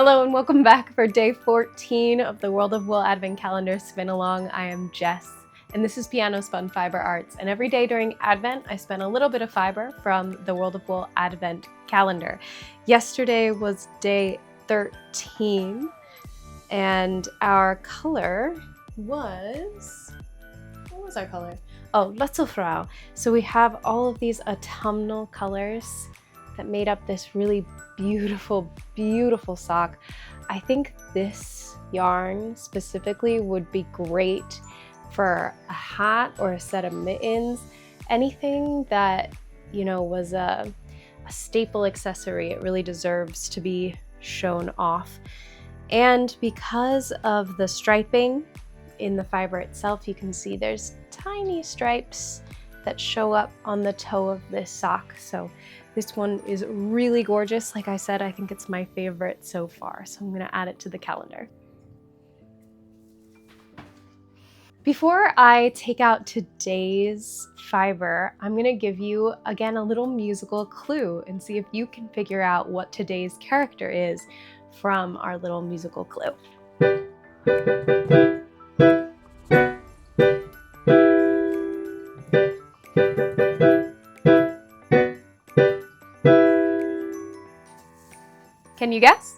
Hello and welcome back for day 14 of the World of Wool Advent Calendar Spin Along. I am Jess and this is Piano Spun Fiber Arts, and every day during Advent I spin a little bit of fiber from the World of Wool Advent Calendar. Yesterday was day 13 and our color was... what was our color? Oh, Lutzelfrau. So we have all of these autumnal colors that made up this really beautiful, beautiful sock. I think this yarn specifically would be great for a hat or a set of mittens. Anything that, you know, was a staple accessory. It really deserves to be shown off. And because of the striping in the fiber itself, you can see there's tiny stripes that show up on the toe of this sock. So this one is really gorgeous. Like I said, I think it's my favorite so far. So I'm gonna add it to the calendar. Before I take out today's fiber, I'm gonna give you, again, a little musical clue and see if you can figure out what today's character is from our little musical clue. Can you guess?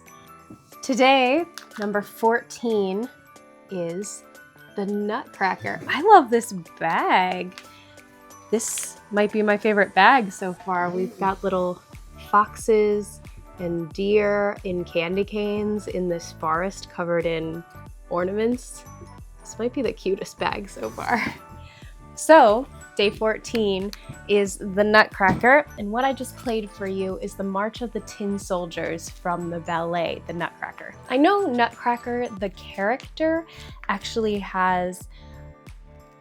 Today, number 14 is the Nutcracker. I love this bag. This might be my favorite bag so far. We've got little foxes and deer in candy canes in this forest covered in ornaments. This might be the cutest bag so far. So, day 14 is the Nutcracker, and what I just played for you is the March of the Tin Soldiers from the ballet, The Nutcracker. I know Nutcracker, the character, actually has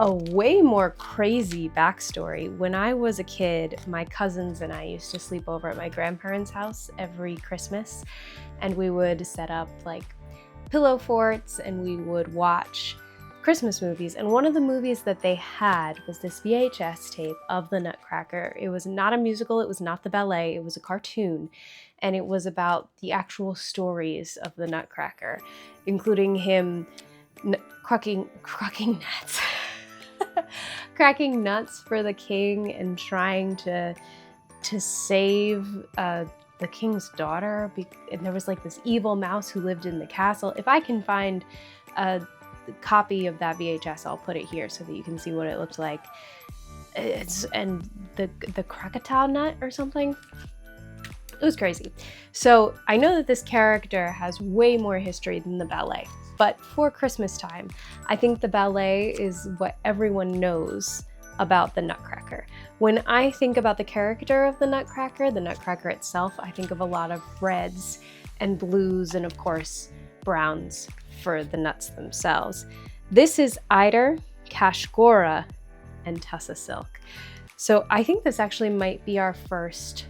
a way more crazy backstory. When I was a kid, my cousins and I used to sleep over at my grandparents' house every Christmas, and we would set up like pillow forts and we would watch Christmas movies, and one of the movies that they had was this VHS tape of the Nutcracker. It was not a musical, it was not the ballet, it was a cartoon, and it was about the actual stories of the Nutcracker, including him cracking nuts cracking nuts for the king and trying to save the king's daughter, and there was like this evil mouse who lived in the castle. If I can find a copy of that VHS, I'll put it here so that you can see what it looked like. And the Krakatoa nut or something. It was crazy. So I know that this character has way more history than the ballet, but for Christmas time, I think the ballet is what everyone knows about the Nutcracker. When I think about the character of the Nutcracker itself, I think of a lot of reds and blues and of course browns for the nuts themselves. This is Eider, Kashgora, and Tussa silk. So I think this actually might be our first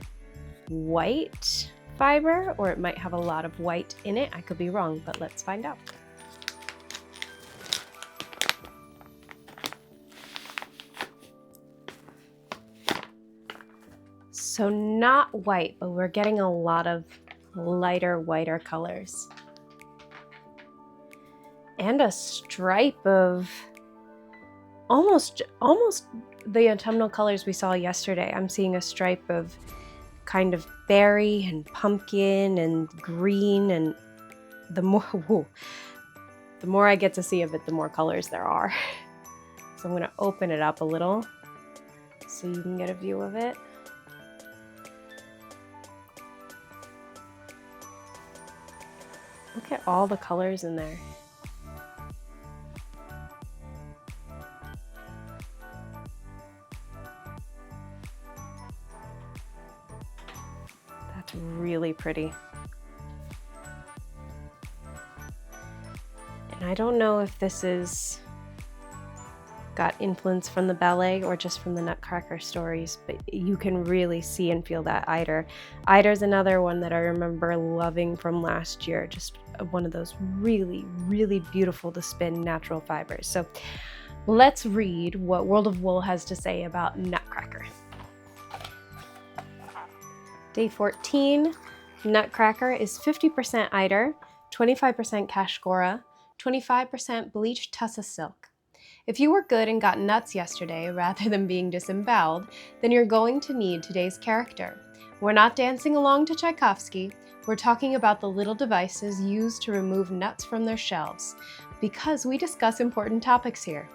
white fiber, or it might have a lot of white in it. I could be wrong, but let's find out. So not white, but we're getting a lot of lighter, whiter colors. And a stripe of almost the autumnal colors we saw yesterday. I'm seeing a stripe of kind of berry and pumpkin and green, and the more I get to see of it, the more colors there are. So I'm gonna open it up a little so you can get a view of it. Look at all the colors in there. That's really pretty. And I don't know if this is got influence from the ballet or just from the Nutcracker stories, but you can really see and feel that Eider. Eider's another one that I remember loving from last year, just one of those really, really beautiful to spin natural fibers. So let's read what World of Wool has to say about Nutcracker. Day 14, Nutcracker is 50% Eider, 25% Cashgora, 25% bleached Tussa silk. If you were good and got nuts yesterday rather than being disemboweled, then you're going to need today's character. We're not dancing along to Tchaikovsky, we're talking about the little devices used to remove nuts from their shelves, because we discuss important topics here.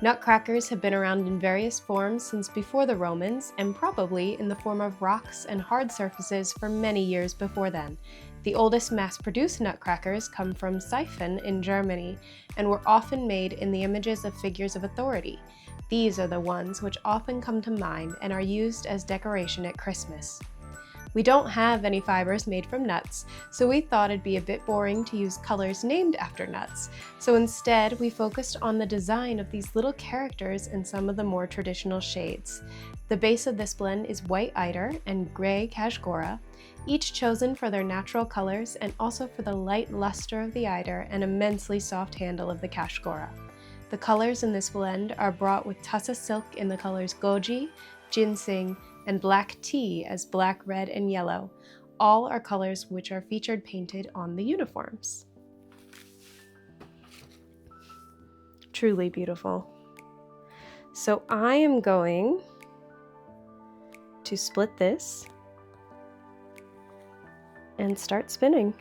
Nutcrackers have been around in various forms since before the Romans, and probably in the form of rocks and hard surfaces for many years before then. The oldest mass-produced nutcrackers come from Seifen in Germany, and were often made in the images of figures of authority. These are the ones which often come to mind and are used as decoration at Christmas. We don't have any fibers made from nuts, so we thought it'd be a bit boring to use colors named after nuts. So instead, we focused on the design of these little characters in some of the more traditional shades. The base of this blend is white eider and gray cashgora, each chosen for their natural colors and also for the light luster of the eider and immensely soft handle of the cashgora. The colors in this blend are brought with Tussa silk in the colors goji, ginseng, and black tea as black, red, and yellow. All are colors which are featured painted on the uniforms. Truly beautiful. So I am going to split this and start spinning.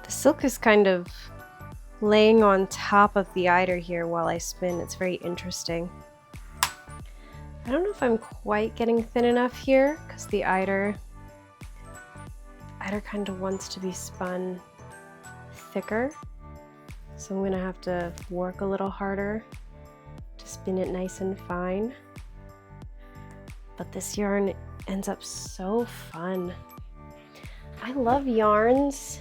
The silk is kind of laying on top of the eider here while I spin. It's very interesting. I don't know if I'm quite getting thin enough here because the eider kind of wants to be spun thicker. So I'm gonna have to work a little harder to spin it nice and fine. But this yarn ends up so fun. I love yarns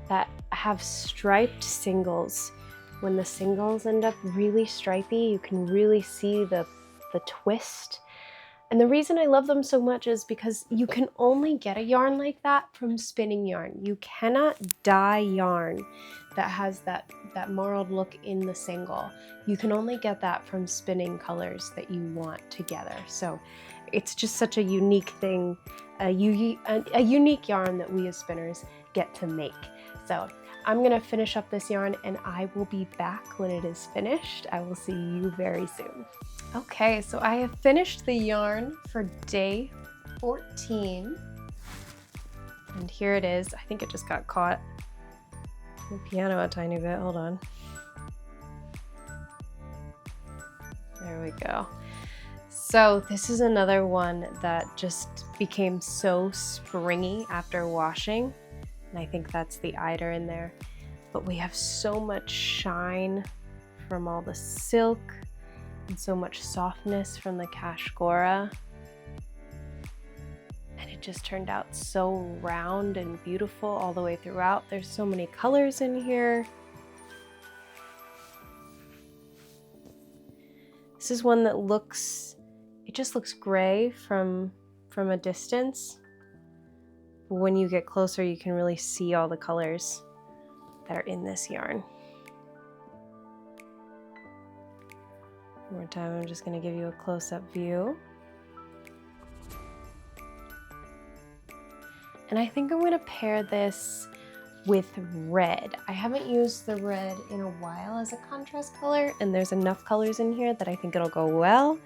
that have striped singles. When the singles end up really stripy, you can really see the twist. And the reason I love them so much is because you can only get a yarn like that from spinning yarn. You cannot dye yarn that has that marled look in the single. You can only get that from spinning colors that you want together. So it's just such a unique thing, a unique yarn that we as spinners get to make. So I'm gonna finish up this yarn and I will be back when it is finished. I will see you very soon. Okay, so I have finished the yarn for day 14. And here it is. I think it just got caught in the piano a tiny bit. Hold on. There we go. So this is another one that just became so springy after washing. And I think that's the eider in there. But we have so much shine from all the silk and so much softness from the cashgora. And it just turned out so round and beautiful all the way throughout. There's so many colors in here. This is one that looks, it just looks gray from a distance. But when you get closer, you can really see all the colors that are in this yarn. One more time, I'm just going to give you a close-up view. And I think I'm going to pair this with red. I haven't used the red in a while as a contrast color, and there's enough colors in here that I think it'll go well.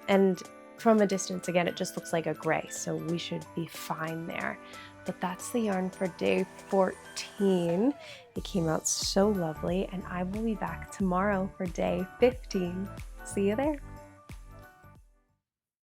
And from a distance, again, it just looks like a gray, so we should be fine there. But that's the yarn for day 14. It came out so lovely, and I will be back tomorrow for day 15. See you there.